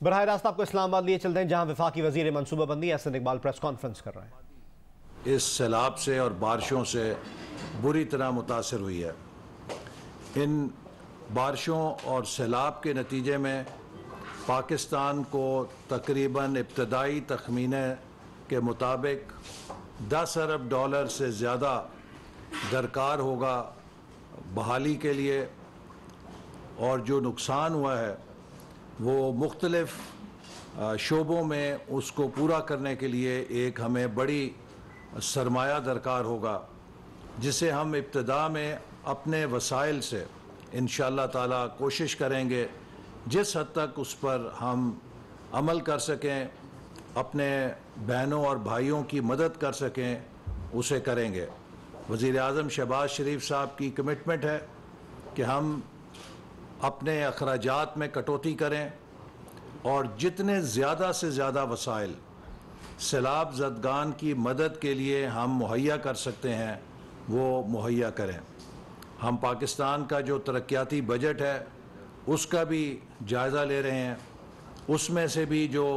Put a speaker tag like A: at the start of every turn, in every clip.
A: براہ راست آپ کو اسلام آباد لیے چلتے ہیں جہاں وفاقی وزیر منصوبہ بندی احسن اقبال پریس کانفرنس کر رہے ہیں۔
B: اس سیلاب سے اور بارشوں سے بری طرح متاثر ہوئی ہے۔ ان بارشوں اور سیلاب کے نتیجے میں پاکستان کو تقریباً ابتدائی تخمینے کے مطابق $10 ارب سے زیادہ درکار ہوگا بحالی کے لیے، اور جو نقصان ہوا ہے وہ مختلف شعبوں میں اس کو پورا کرنے کے لیے ایک ہمیں بڑی سرمایہ درکار ہوگا، جسے ہم ابتدا میں اپنے وسائل سے انشاءاللہ تعالی کوشش کریں گے جس حد تک اس پر ہم عمل کر سکیں، اپنے بہنوں اور بھائیوں کی مدد کر سکیں، اسے کریں گے۔ وزیر اعظم شہباز شریف صاحب کی کمٹمنٹ ہے کہ ہم اپنے اخراجات میں کٹوتی کریں اور جتنے زیادہ سے زیادہ وسائل سیلاب زدگان کی مدد کے لیے ہم مہیا کر سکتے ہیں وہ مہیا کریں۔ ہم پاکستان کا جو ترقیاتی بجٹ ہے اس کا بھی جائزہ لے رہے ہیں، اس میں سے بھی جو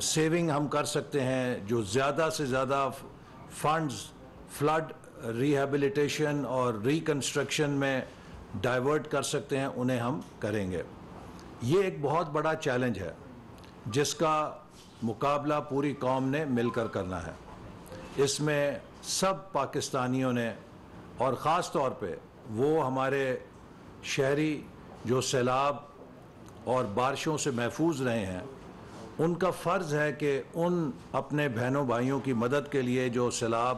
B: سیونگ ہم کر سکتے ہیں، جو زیادہ سے زیادہ فنڈز فلڈ ریہیبلیٹیشن اور ریکنسٹرکشن میں ڈائیورٹ کر سکتے ہیں، انہیں ہم کریں گے۔ یہ ایک بہت بڑا چیلنج ہے جس کا مقابلہ پوری قوم نے مل کر کرنا ہے۔ اس میں سب پاکستانیوں نے، اور خاص طور پہ وہ ہمارے شہری جو سیلاب اور بارشوں سے محفوظ رہے ہیں، ان کا فرض ہے کہ ان اپنے بہنوں بھائیوں کی مدد کے لیے جو سیلاب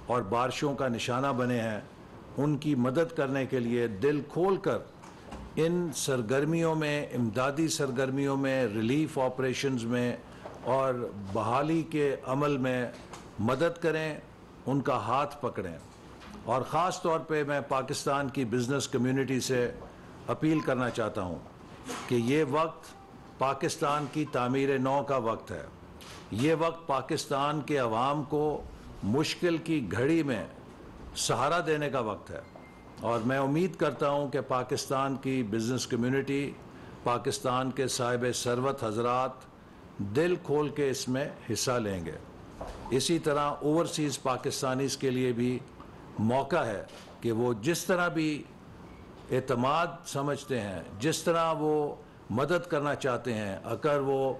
B: اور بارشوں کا نشانہ بنے ہیں، ان کی مدد کرنے کے لیے دل کھول کر ان سرگرمیوں میں، امدادی سرگرمیوں میں، ریلیف آپریشنز میں اور بحالی کے عمل میں مدد کریں، ان کا ہاتھ پکڑیں۔ اور خاص طور پہ میں پاکستان کی بزنس کمیونٹی سے اپیل کرنا چاہتا ہوں کہ یہ وقت پاکستان کی تعمیر نو کا وقت ہے۔ یہ وقت پاکستان کے عوام کو مشکل کی گھڑی میں سہارا دینے کا وقت ہے، اور میں امید کرتا ہوں کہ پاکستان کی بزنس کمیونٹی، پاکستان کے صاحب ثروت حضرات دل کھول کے اس میں حصہ لیں گے۔ اسی طرح اوورسیز پاکستانیز کے لیے بھی موقع ہے کہ وہ جس طرح بھی اعتماد سمجھتے ہیں، جس طرح وہ مدد کرنا چاہتے ہیں، اگر وہ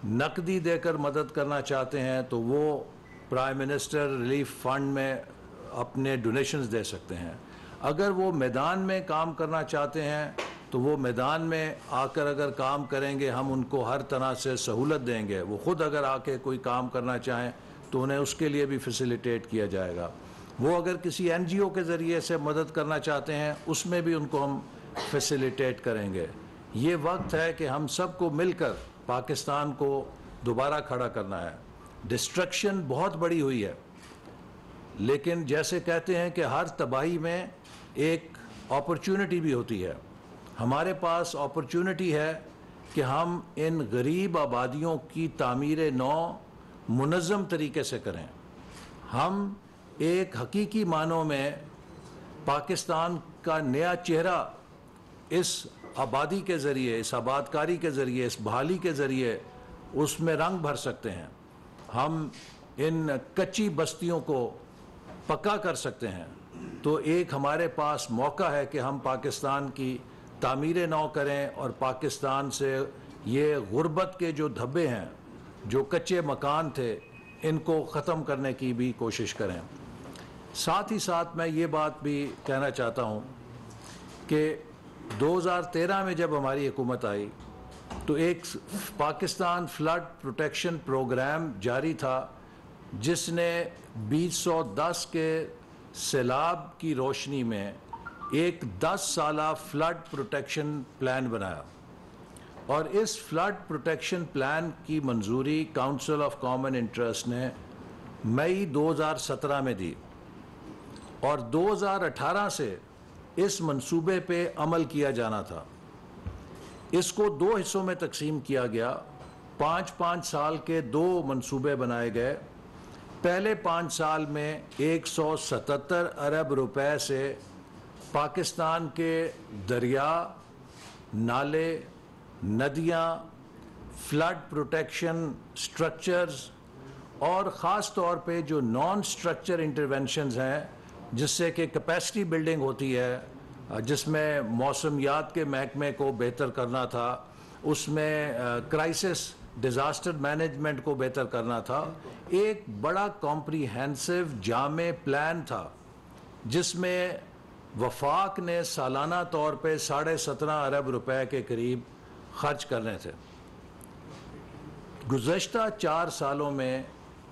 B: نقدی دے کر مدد کرنا چاہتے ہیں تو وہ پرائم منسٹر ریلیف فنڈ میں اپنے ڈونیشنز دے سکتے ہیں۔ اگر وہ میدان میں کام کرنا چاہتے ہیں تو وہ میدان میں آ کر اگر کام کریں گے، ہم ان کو ہر طرح سے سہولت دیں گے۔ وہ خود اگر آ کے کوئی کام کرنا چاہیں تو انہیں اس کے لیے بھی فیسیلیٹیٹ کیا جائے گا۔ وہ اگر کسی این جی او کے ذریعے سے مدد کرنا چاہتے ہیں، اس میں بھی ان کو ہم فیسیلیٹیٹ کریں گے۔ یہ وقت ہے کہ ہم سب کو مل کر پاکستان کو دوبارہ کھڑا کرنا ہے۔ ڈسٹرکشن بہت بڑی ہوئی ہے، لیکن جیسے کہتے ہیں کہ ہر تباہی میں ایک اپرچونٹی بھی ہوتی ہے۔ ہمارے پاس اپرچونٹی ہے کہ ہم ان غریب آبادیوں کی تعمیر نو منظم طریقے سے کریں۔ ہم ایک حقیقی معنوں میں پاکستان کا نیا چہرہ اس آبادی کے ذریعے، اس آبادکاری کے ذریعے، اس بحالی کے ذریعے اس میں رنگ بھر سکتے ہیں۔ ہم ان کچی بستیوں کو پکا کر سکتے ہیں۔ تو ایک ہمارے پاس موقع ہے کہ ہم پاکستان کی تعمیر نو کریں اور پاکستان سے یہ غربت کے جو دھبے ہیں، جو کچے مکان تھے، ان کو ختم کرنے کی بھی کوشش کریں۔ ساتھ ہی ساتھ میں یہ بات بھی کہنا چاہتا ہوں کہ 2013 میں جب ہماری حکومت آئی تو ایک پاکستان فلڈ پروٹیکشن پروگرام جاری تھا، جس نے 2010 کے سیلاب کی روشنی میں ایک 10 سالہ فلڈ پروٹیکشن پلان بنایا، اور اس فلڈ پروٹیکشن پلان کی منظوری کاؤنسل آف کامن انٹرسٹ نے مئی 2017 میں دی، اور 2018 سے اس منصوبے پہ عمل کیا جانا تھا۔ اس کو 2 حصوں میں تقسیم کیا گیا، 5 سال کے 2 منصوبے بنائے گئے۔ پہلے 5 سال میں 177 ارب روپے سے پاکستان کے دریا، نالے، ندیاں، فلڈ پروٹیکشن سٹرکچرز اور خاص طور پہ جو نان سٹرکچر انٹرونشنز ہیں جس سے کہ کیپیسٹی بلڈنگ ہوتی ہے، جس میں موسمیات کے محکمے کو بہتر کرنا تھا، اس میں کرائسس ڈیزاسٹر مینجمنٹ کو بہتر کرنا تھا، ایک بڑا کمپریہنسو جامع پلان تھا جس میں وفاق نے سالانہ طور پہ 17.5 ارب روپے کے قریب خرچ کرنے تھے۔ گزشتہ 4 سالوں میں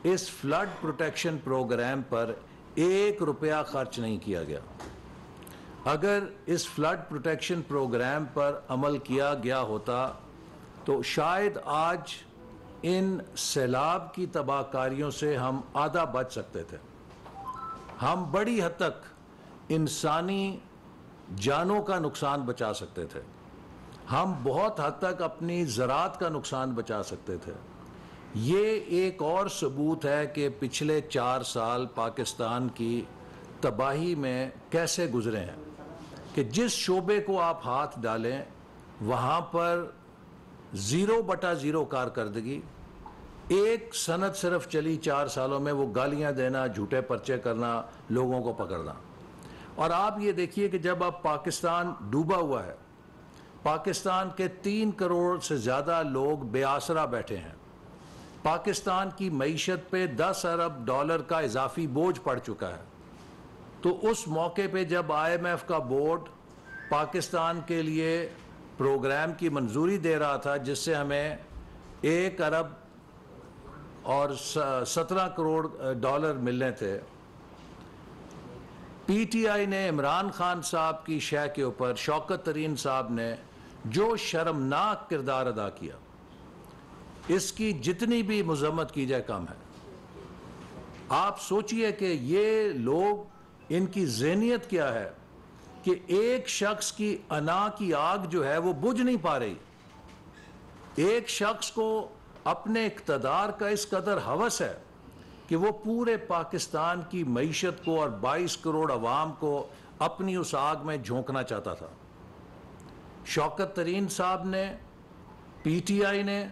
B: اس فلڈ پروٹیکشن پروگرام پر 1 روپیہ خرچ نہیں کیا گیا۔ اگر اس فلڈ پروٹیکشن پروگرام پر عمل کیا گیا ہوتا تو شاید آج ان سیلاب کی تباہ کاریوں سے ہم آدھا بچ سکتے تھے۔ ہم بڑی حد تک انسانی جانوں کا نقصان بچا سکتے تھے، ہم بہت حد تک اپنی زراعت کا نقصان بچا سکتے تھے۔ یہ ایک اور ثبوت ہے کہ پچھلے 4 سال پاکستان کی تباہی میں کیسے گزرے ہیں، کہ جس شعبے کو آپ ہاتھ ڈالیں وہاں پر 0/0 کارکردگی۔ ایک صنعت صرف چلی 4 سالوں میں، وہ گالیاں دینا، جھوٹے پرچے کرنا، لوگوں کو پکڑنا۔ اور آپ یہ دیکھیے کہ جب اب پاکستان ڈوبا ہوا ہے، پاکستان کے 3 کروڑ سے زیادہ لوگ بے آسرا بیٹھے ہیں، پاکستان کی معیشت پہ 10 ارب ڈالر کا اضافی بوجھ پڑ چکا ہے، تو اس موقع پہ جب IMF کا بورڈ پاکستان کے لیے پروگرام کی منظوری دے رہا تھا جس سے ہمیں 1 ارب اور 17 کروڑ ڈالر ملنے تھے، PTI نے عمران خان صاحب کی شے کے اوپر شوکت ترین صاحب نے جو شرمناک کردار ادا کیا، اس کی جتنی بھی مذمت کی جائے کم ہے۔ آپ سوچئے کہ یہ لوگ، ان کی ذہنیت کیا ہے کہ ایک شخص کی انا کی آگ جو ہے وہ بجھ نہیں پا رہی، ایک شخص کو اپنے اقتدار کا اس قدر ہوس ہے کہ وہ پورے پاکستان کی معیشت کو اور 22 کروڑ عوام کو اپنی اس آگ میں جھونکنا چاہتا تھا۔ شوکت ترین صاحب نے، PTI نے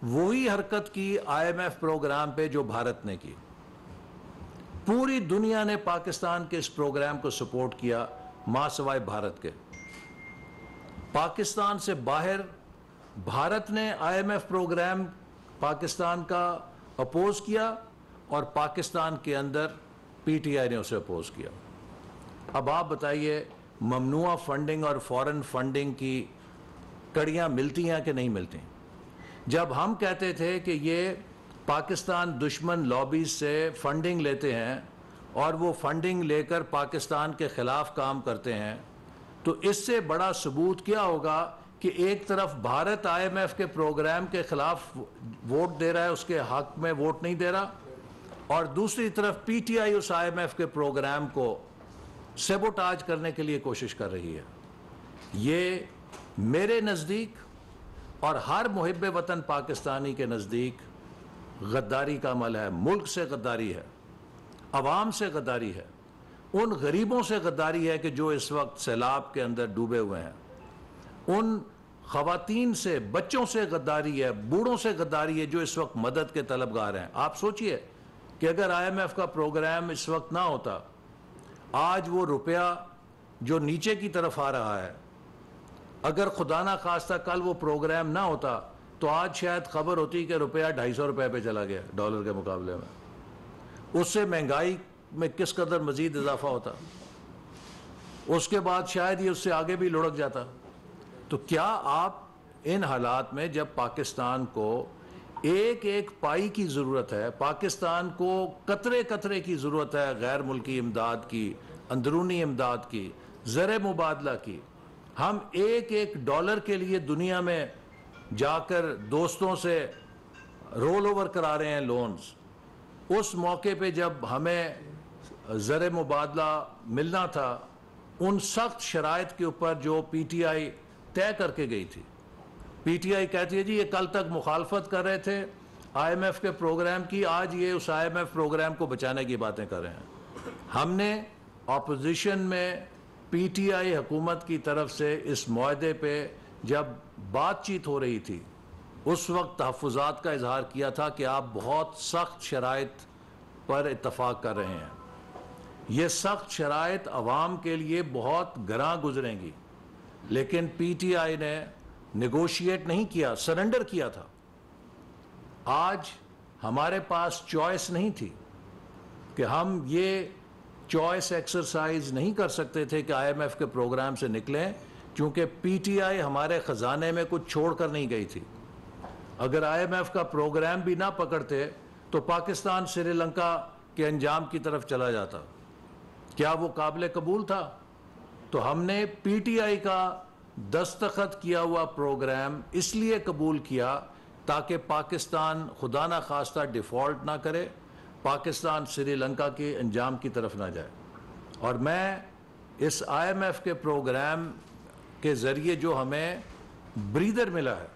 B: وہی حرکت کی IMF پروگرام پہ جو بھارت نے کی۔ پوری دنیا نے پاکستان کے اس پروگرام کو سپورٹ کیا ماں سوائے بھارت کے۔ پاکستان سے باہر بھارت نے IMF پروگرام پاکستان کا اپوز کیا اور پاکستان کے اندر PTI نے اسے اپوز کیا۔ اب آپ بتائیے، ممنوعہ فنڈنگ اور فورن فنڈنگ کی کڑیاں ملتی ہیں کہ نہیں ملتی؟ جب ہم کہتے تھے کہ یہ پاکستان دشمن لابیز سے فنڈنگ لیتے ہیں اور وہ فنڈنگ لے کر پاکستان کے خلاف کام کرتے ہیں، تو اس سے بڑا ثبوت کیا ہوگا کہ ایک طرف بھارت IMF کے پروگرام کے خلاف ووٹ دے رہا ہے، اس کے حق میں ووٹ نہیں دے رہا، اور دوسری طرف PTI اس IMF کے پروگرام کو سیبوٹاج کرنے کے لیے کوشش کر رہی ہے۔ یہ میرے نزدیک اور ہر محب وطن پاکستانی کے نزدیک غداری کا عمل ہے، ملک سے غداری ہے، عوام سے غداری ہے، ان غریبوں سے غداری ہے کہ جو اس وقت سیلاب کے اندر ڈوبے ہوئے ہیں، ان خواتین سے، بچوں سے غداری ہے، بوڑھوں سے غداری ہے جو اس وقت مدد کے طلبگار ہیں۔ آپ سوچئے کہ اگر IMF کا پروگرام اس وقت نہ ہوتا، آج وہ روپیہ جو نیچے کی طرف آ رہا ہے، اگر خدا نہ خواستہ کل وہ پروگرام نہ ہوتا تو آج شاید خبر ہوتی کہ روپیہ 250 روپے پہ چلا گیا ڈالر کے مقابلے میں، اس سے مہنگائی میں کس قدر مزید اضافہ ہوتا، اس کے بعد شاید یہ اس سے آگے بھی لڑک جاتا۔ تو کیا آپ ان حالات میں جب پاکستان کو ایک ایک پائی کی ضرورت ہے، پاکستان کو قطرے قطرے کی ضرورت ہے، غیر ملکی امداد کی، اندرونی امداد کی، زر مبادلہ کی، ہم ایک ایک ڈالر کے لیے دنیا میں جا کر دوستوں سے رول اوور کرا رہے ہیں لونز، اس موقع پہ جب ہمیں زر مبادلہ ملنا تھا، ان سخت شرائط کے اوپر جو PTI طے کر کے گئی تھی، PTI کہتی ہے جی یہ کل تک مخالفت کر رہے تھے IMF کے پروگرام کی، آج یہ اس IMF پروگرام کو بچانے کی باتیں کر رہے ہیں۔ ہم نے اپوزیشن میں PTI حکومت کی طرف سے اس معاہدے پہ جب بات چیت ہو رہی تھی اس وقت تحفظات کا اظہار کیا تھا کہ آپ بہت سخت شرائط پر اتفاق کر رہے ہیں. یہ سخت شرائط عوام کے لیے بہت گراں گزریں گی، لیکن پی ٹی آئی نے نیگوشیٹ نہیں کیا، سرنڈر کیا تھا. آج ہمارے پاس چوائس نہیں تھی کہ ہم یہ چوائس ایکسرسائز نہیں کر سکتے تھے کہ آئی ایم ایف کے پروگرام سے نکلیں، کیونکہ پی ٹی آئی ہمارے خزانے میں کچھ چھوڑ کر نہیں گئی تھی. اگر آئی ایم ایف کا پروگرام بھی نہ پکڑتے تو پاکستان سری لنکا کے انجام کی طرف چلا جاتا. کیا وہ قابل قبول تھا؟ تو ہم نے پی ٹی آئی کا دستخط کیا ہوا پروگرام اس لیے قبول کیا تاکہ پاکستان خدا نہ خواستہ ڈیفالٹ نہ کرے، پاکستان سری لنکا کے انجام کی طرف نہ جائے. اور میں اس آئی ایم ایف کے پروگرام کے ذریعے جو ہمیں بریدر ملا ہے،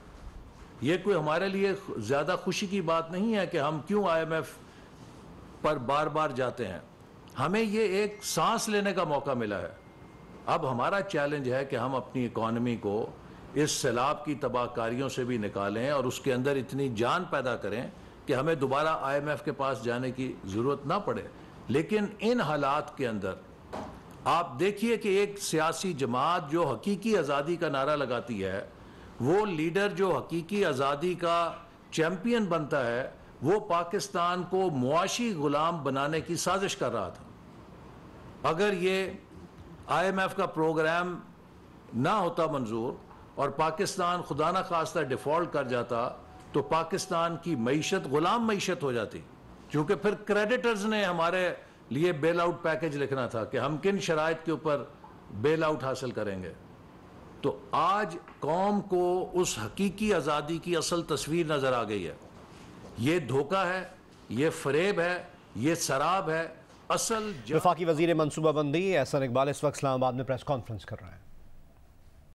B: یہ کوئی ہمارے لیے زیادہ خوشی کی بات نہیں ہے کہ ہم کیوں آئی ایم ایف پر بار بار جاتے ہیں. ہمیں یہ ایک سانس لینے کا موقع ملا ہے. اب ہمارا چیلنج ہے کہ ہم اپنی اکانومی کو اس سیلاب کی تباہ کاریوں سے بھی نکالیں اور اس کے اندر اتنی جان پیدا کریں کہ ہمیں دوبارہ آئی ایم ایف کے پاس جانے کی ضرورت نہ پڑے. لیکن ان حالات کے اندر آپ دیکھیے کہ ایک سیاسی جماعت جو حقیقی آزادی کا نعرہ لگاتی ہے، وہ لیڈر جو حقیقی آزادی کا چیمپئن بنتا ہے، وہ پاکستان کو معاشی غلام بنانے کی سازش کر رہا تھا. اگر یہ آئی ایم ایف کا پروگرام نہ ہوتا منظور اور پاکستان خدا نہ خواستہ ڈیفالٹ کر جاتا تو پاکستان کی معیشت غلام معیشت ہو جاتی، کیونکہ پھر کریڈیٹرز نے ہمارے لیے بیل آؤٹ پیکج لکھنا تھا کہ ہم کن شرائط کے اوپر بیل آؤٹ حاصل کریں گے. تو آج قوم کو اس حقیقی آزادی کی اصل تصویر نظر آ گئی ہے. یہ دھوکہ ہے، یہ فریب ہے، یہ سراب ہے. اصل
A: وفاقی وزیر منصوبہ بندی احسن اقبال اس وقت اسلام آباد میں پریس کانفرنس کر رہے ہیں.